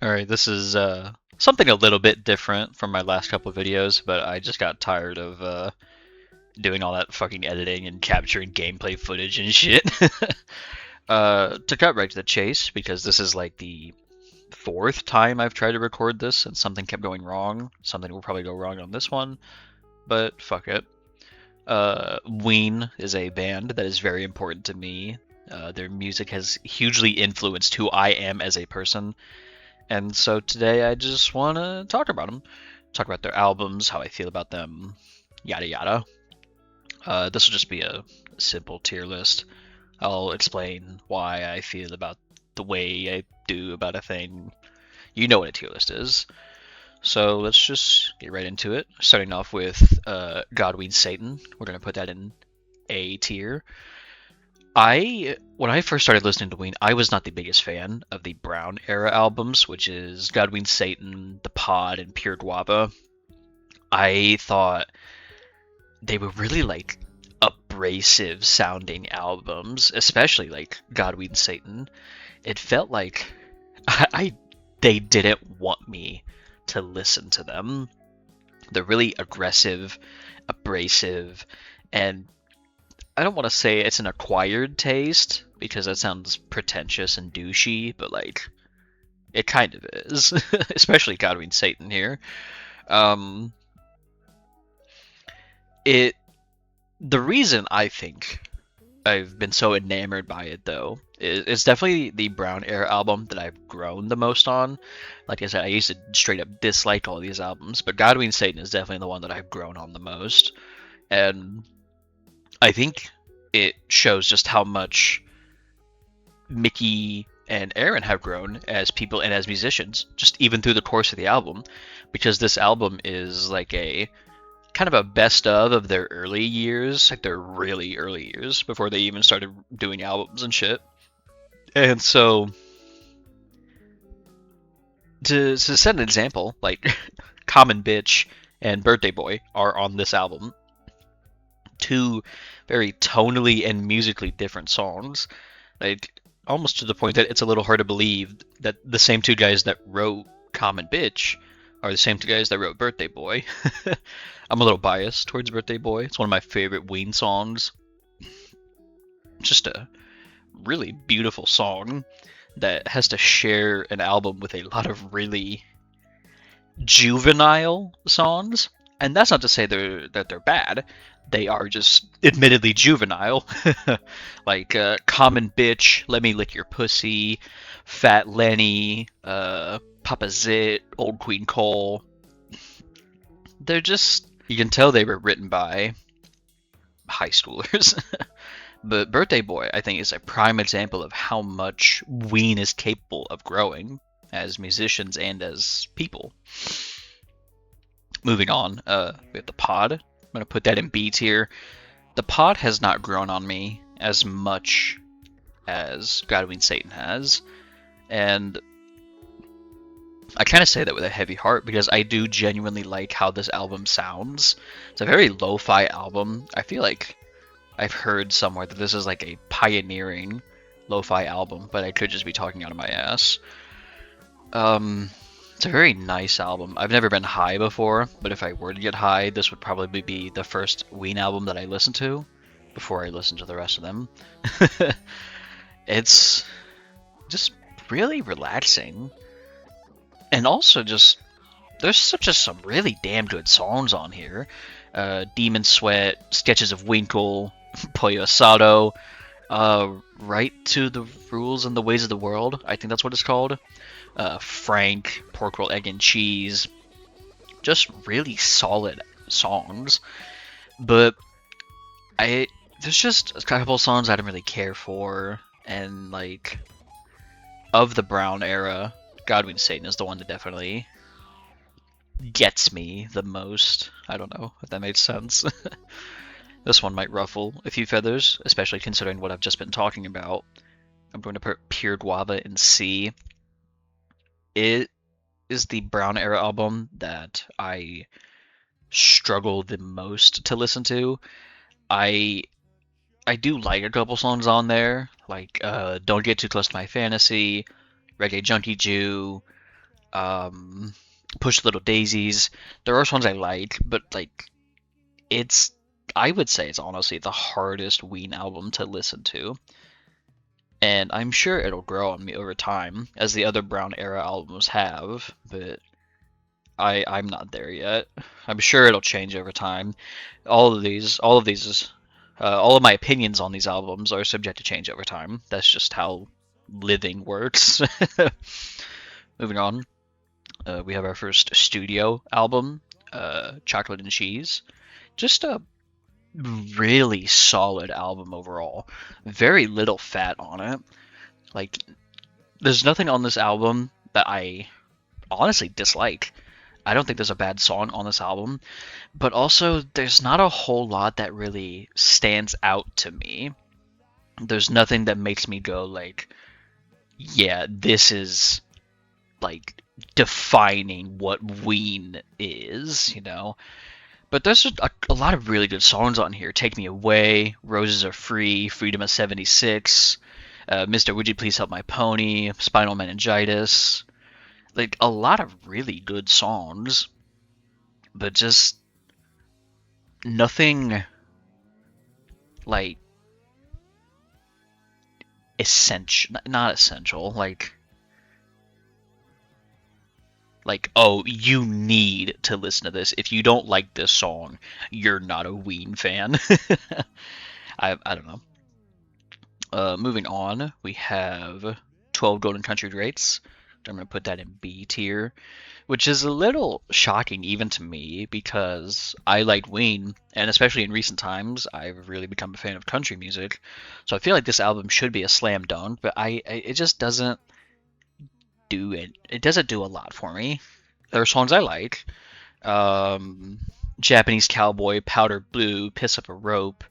Alright, this is something a little bit different from my last couple of videos, but I just got tired of doing all that fucking editing and capturing gameplay footage and shit. To cut right to the chase, because this is like the fourth time I've tried to record this and something kept going wrong. Something will probably go wrong on this one, but fuck it. Ween is a band that is very important to me. Their music has hugely influenced who I am as a person. And so today I just want to talk about them, talk about their albums, how I feel about them, yada yada. This will just be a simple tier list. I'll explain why I feel about the way I do about a thing. You know what a tier list is. So let's just get right into it. Starting off with Godween Satan. We're going to put that in A tier. When I first started listening to Ween, I was not the biggest fan of the Brown era albums, which is Godween Satan, The Pod, and Pure Guava. I thought they were really like abrasive sounding albums, especially like Godween Satan. It felt like I they didn't want me to listen to them. They're really aggressive, abrasive, and I don't want to say it's an acquired taste because that sounds pretentious and douchey, but like it kind of is, especially Godwin Satan here. Um, it the reason I think I've been so enamored by it though is it's definitely the Brown era album that I've grown the most on. Like I said, I used to straight up dislike all these albums, but Godwin Satan is definitely the one that I've grown on the most, and I think it shows just how much Mickey and Aaron have grown as people and as musicians, just even through the course of the album, because this album is like a kind of a best of their early years, like their really early years before they even started doing albums and shit. And so to set an example, like Common Bitch and Birthday Boy are on this album, two very tonally and musically different songs. Like almost to the point that it's a little hard to believe that the same two guys that wrote Common Bitch are the same two guys that wrote Birthday Boy. I'm a little biased towards Birthday Boy. It's one of my favorite Ween songs. Just a really beautiful song that has to share an album with a lot of really juvenile songs. And that's not to say they're bad. They are just admittedly juvenile. Like Common Bitch, Let Me Lick Your Pussy, Fat Lenny, Papa Zit, Old Queen Cole. They're just, you can tell they were written by high schoolers. But Birthday Boy, I think, is a prime example of how much Ween is capable of growing as musicians and as people. Moving on, we have the Pod. I'm gonna put that in B tier. The Pod has not grown on me as much as Godwin Satan has, and I kind of say that with a heavy heart because I do genuinely like how this album sounds. It's a very lo-fi album. I feel like I've heard somewhere that this is like a pioneering lo-fi album, but I could just be talking out of my ass. It's a very nice album. I've never been high before, but if I were to get high, this would probably be the first Ween album that I listen to before I listen to the rest of them. It's just really relaxing. And also just there's just some really damn good songs on here. Demon Sweat, Sketches of Winkle, Pollo Asado, Right to the Rules and the Ways of the World. I think that's what it's called. Frank, Pork Roll, Egg and Cheese. Just really solid songs. But there's just a couple songs I don't really care for, and like of the Brown era, Godwin Satan is the one that definitely gets me the most. I don't know if that makes sense. This one might ruffle a few feathers, especially considering what I've just been talking about. I'm going to put Pure Guava in C. It is the Brown era album that I struggle the most to listen to. I I do like a couple songs on there, like Don't Get Too Close to My Fantasy, Reggae Junkie Jew, um, Push Little Daisies. There are songs I like, but like it's I would say it's honestly the hardest Ween album to listen to, and I'm sure it'll grow on me over time as the other Brown era albums have, but I'm not there yet. I'm sure it'll change over time. All of my opinions on these albums are subject to change over time. That's just how living works. Moving on, we have our first studio album, Chocolate and Cheese. Just a really solid album overall. Very little fat on it. Like, there's nothing on this album that I honestly dislike. I don't think there's a bad song on this album, but also there's not a whole lot that really stands out to me. There's nothing that makes me go like, yeah, this is like defining what Ween is, you know? But there's a lot of really good songs on here. Take Me Away, Roses Are Free, Freedom of 76, Mr. Would You Please Help My Pony, Spinal Meningitis. Like, a lot of really good songs, but just nothing, like, essential. Not essential. Like, oh, you need to listen to this. If you don't like this song, you're not a Ween fan. I don't know. Moving on, we have 12 Golden Country Greats. I'm going to put that in B tier, which is a little shocking even to me because I like Ween, and especially in recent times, I've really become a fan of country music. So I feel like this album should be a slam dunk, but it just doesn't do it. It doesn't do a lot for me. There are songs I like. Um, Japanese Cowboy, Powder Blue, Piss Up a Rope.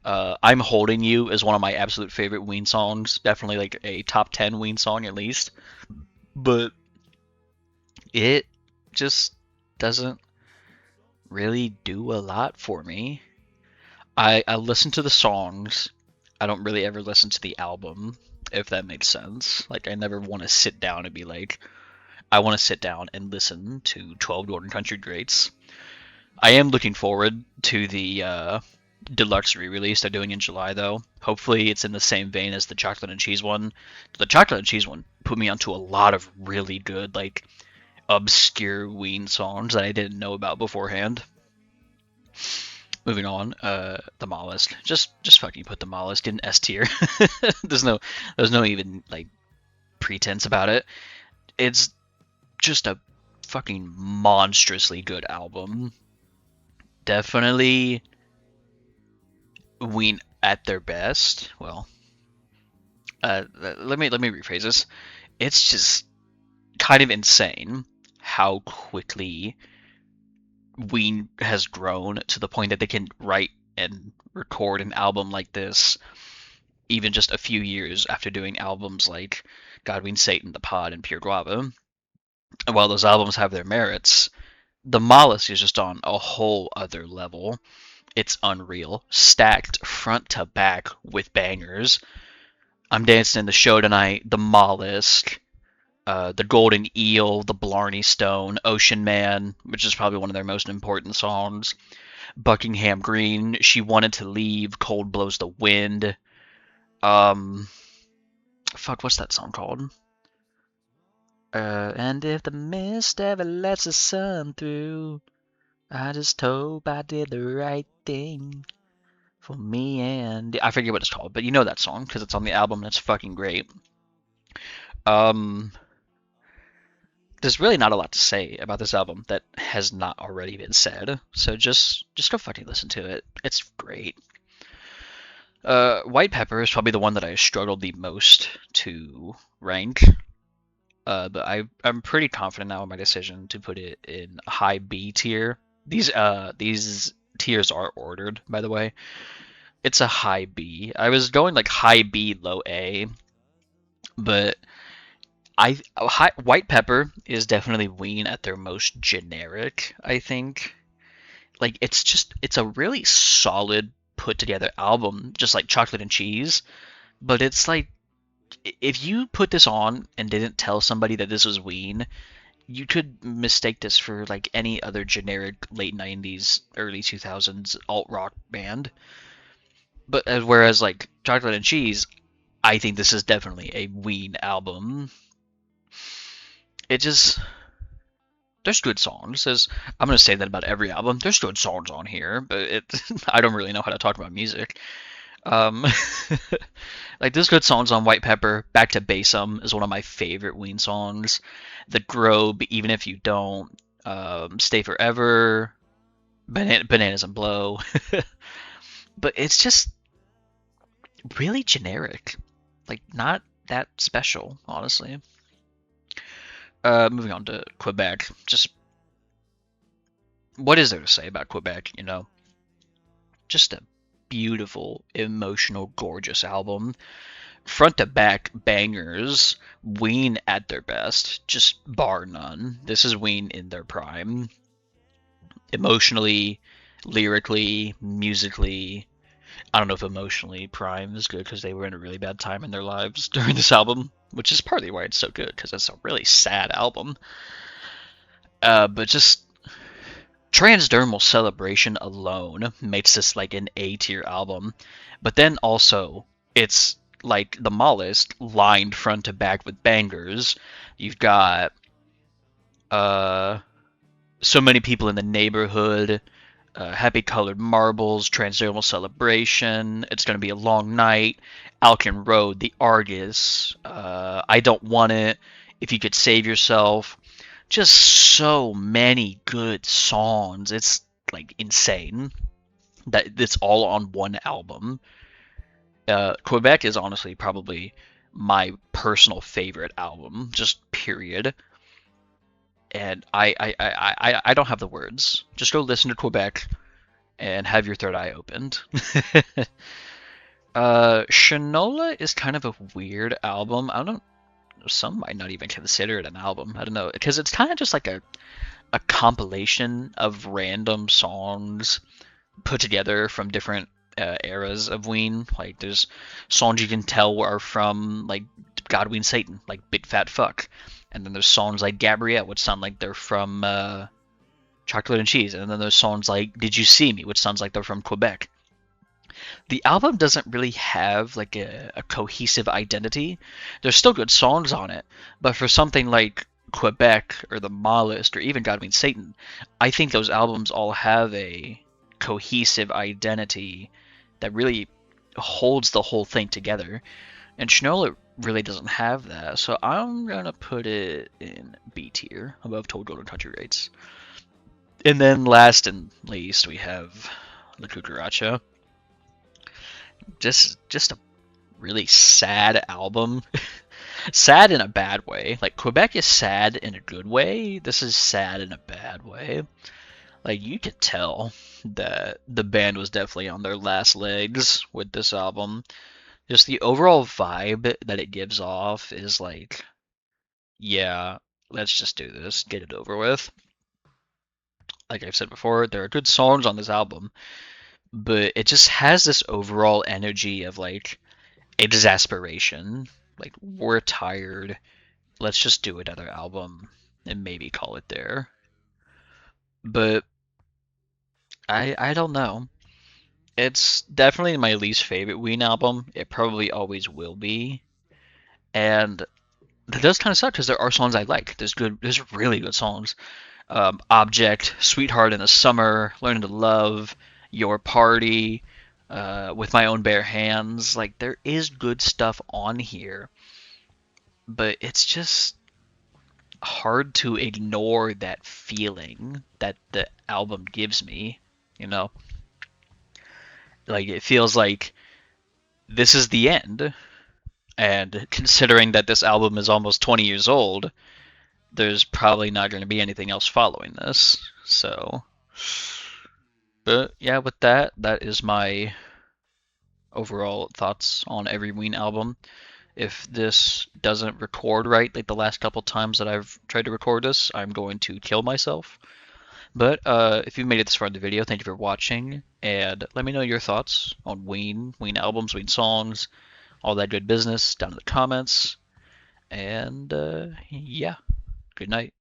I'm Holding You is one of my absolute favorite Ween songs. Definitely like a top 10 Ween song at least. But it just doesn't really do a lot for me. I listen to the songs. I don't really ever listen to the album, if that makes sense. Like, I never want to sit down and be like, I want to sit down and listen to 12 Golden Country Greats. I am looking forward to the deluxe re-release they're doing in July, though. Hopefully it's in the same vein as the chocolate and cheese one. The chocolate and cheese one put me onto a lot of really good, like, obscure Ween songs that I didn't know about beforehand. Moving on, the Mollusk. Just fucking put the Mollusk in S tier. there's no even like pretense about it. It's just a fucking monstrously good album. Definitely Ween at their best. Well, let me rephrase this. It's just kind of insane how quickly Ween has grown to the point that they can write and record an album like this even just a few years after doing albums like Godwin Satan, The Pod, and Pure Guava. And while those albums have their merits, The Mollusk is just on a whole other level. It's unreal, stacked front to back with bangers. I'm Dancing in the Show Tonight, The Mollusk, The Golden Eel, The Blarney Stone, Ocean Man, which is probably one of their most important songs, Buckingham Green, She Wanted to Leave, Cold Blows the Wind. Um, fuck, what's that song called? And if the mist ever lets the sun through, I just hope I did the right thing for me and I forget what it's called, but you know that song because it's on the album and it's fucking great. Um, there's really not a lot to say about this album that has not already been said, so just go fucking listen to it. It's great. White Pepper is probably the one that I struggled the most to rank. But I'm pretty confident now in my decision to put it in high B tier. These tiers are ordered, by the way. It's a high B. I was going like high B, low A, but White Pepper is definitely Ween at their most generic, I think. Like it's a really solid put together album, just like Chocolate and Cheese, but it's like if you put this on and didn't tell somebody that this was Ween, you could mistake this for like any other generic late 90s, early 2000s alt rock band. But whereas like Chocolate and Cheese, I think this is definitely a Ween album. It just there's good songs. I'm gonna say that about every album. There's good songs on here, but I don't really know how to talk about music. Um, like there's good songs on White Pepper. Back to Basom is one of my favorite Ween songs. The Grove, even if you don't. Stay Forever, Bananas and Blow. But it's just really generic. Like not that special, honestly. Moving on to Quebec. Just what is there to say about Quebec? Just a beautiful, emotional, gorgeous album. Front to back bangers. Ween at their best, just bar none. This is Ween in their prime. Emotionally, lyrically, musically. I don't know if emotionally prime is good because they were in a really bad time in their lives during this album, which is partly why it's so good because it's a really sad album. But just Transdermal Celebration alone makes this like an A tier album. But then also, it's like the Mollist lined front to back with bangers. You've got So Many People in the Neighborhood, Happy Colored Marbles, Transdermal Celebration, It's Gonna Be a Long Night, Alkin Road, The Argus, I Don't Want It, If You Could Save Yourself. Just so many good songs. It's like insane that it's all on one album. Quebec is honestly probably my personal favorite album, just period. And I don't have the words. Just go listen to Quebec and have your third eye opened. Shinola is kind of a weird album. I don't. Some might not even consider it an album. I don't know because it's kind of just like a compilation of random songs put together from different eras of Ween. Like there's songs you can tell are from like God Ween Satan, like Big Fat Fuck, and then there's songs like Gabrielle, which sound like they're from Chocolate and Cheese, and then there's songs like Did You See Me, which sounds like they're from Quebec. The album doesn't really have like a cohesive identity. There's still good songs on it, but for something like Quebec or The Mollist or even God Means Satan, I think those albums all have a cohesive identity that really holds the whole thing together. And Shinola really doesn't have that, so I'm gonna put it in B tier above Told Golden Country Rates. And then last and least we have La Cucaracha. Just a really sad album. Sad in a bad way. Like Quebec is sad in a good way. This is sad in a bad way. Like you could tell that the band was definitely on their last legs with this album. Just the overall vibe that it gives off is like, yeah, let's just do this, get it over with. Like I've said before, there are good songs on this album, but it just has this overall energy of like exasperation. Like we're tired. Let's just do another album and maybe call it there. But I don't know. It's definitely my least favorite Ween album. It probably always will be. And that does kind of suck because there are songs I like. There's really good songs. Object, Sweetheart in the Summer, Learning to Love, Your Party, With My Own Bare Hands. Like there is good stuff on here, but it's just hard to ignore that feeling that the album gives me. You know, like it feels like this is the end. And considering that this album is almost 20 years old, there's probably not going to be anything else following this. So, but yeah, with that, that is my overall thoughts on every Ween album. If this doesn't record right, like the last couple times that I've tried to record this, I'm going to kill myself. But if you've made it this far in the video, thank you for watching, and let me know your thoughts on Ween albums, Ween songs, all that good business down in the comments. And yeah, good night.